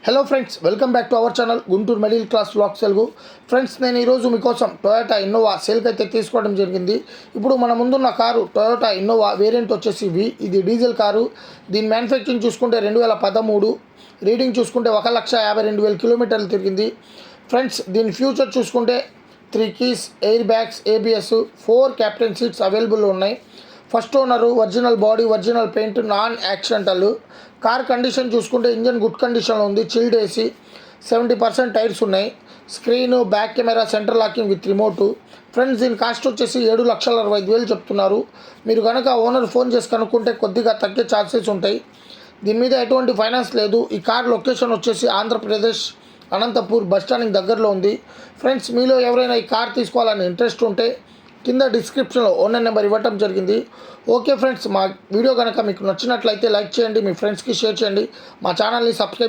Hello friends, welcome back to our channel Guntur middle class vlogs Telugu. Friends, నేను ఈరోజు మీకోసం Toyota Innova సేల్కి అయితే తీసుకోవడం జరిగింది. ఇప్పుడు మన ముందున్న కారు టొయోటా ఇన్నోవా వేరియంట్ వచ్చేసి ఇది డీజిల్ కారు. దీని మ్యానుఫ్యాక్చరింగ్ చూసుకుంటే 2013, రీడింగ్ చూసుకుంటే 1,52,000 కిలోమీటర్లు తిరిగింది. ఫ్రెండ్స్, దీని ఫ్యూచర్ చూసుకుంటే 3 keys, air bags, ABS, 4 captain seats available ఉన్నాయి. First owner, original body, original paint, non accidental. Car condition చూసుకుంటే ఇంజన్ గుడ్ కండిషన్లో ఉంది. చిల్డ్ ఏసీ, 70% టైర్స్ ఉన్నాయి. Screen, back camera, centre locking with remote. Friends, దీని cost వచ్చేసి 7,65,000 చెప్తున్నారు. మీరు కనుక ఓనర్ ఫోన్ చేసి కనుక్కుంటే కొద్దిగా తగ్గే ఛాన్సెస్ ఉంటాయి. దీని మీద ఎటువంటి ఫైనాన్స్ లేదు. ఈ కార్ లొకేషన్ వచ్చేసి ఆంధ్రప్రదేశ్ అనంతపూర్ బస్ స్టాండ్కి దగ్గరలో ఉంది. ఫ్రెండ్స్, మీలో ఎవరైనా ఈ కార్ తీసుకోవాలని ఇంట్రెస్ట్ ఉంటే కింద డిస్క్రిప్షన్లో ఓనర్ నెంబర్ ఇవ్వటం జరిగింది. ఓకే ఫ్రెండ్స్, మా వీడియో కనుక మీకు నచ్చినట్లయితే లైక్ చేయండి, మీ ఫ్రెండ్స్కి షేర్ చేయండి, మా ఛానల్ని సబ్స్క్రైబ్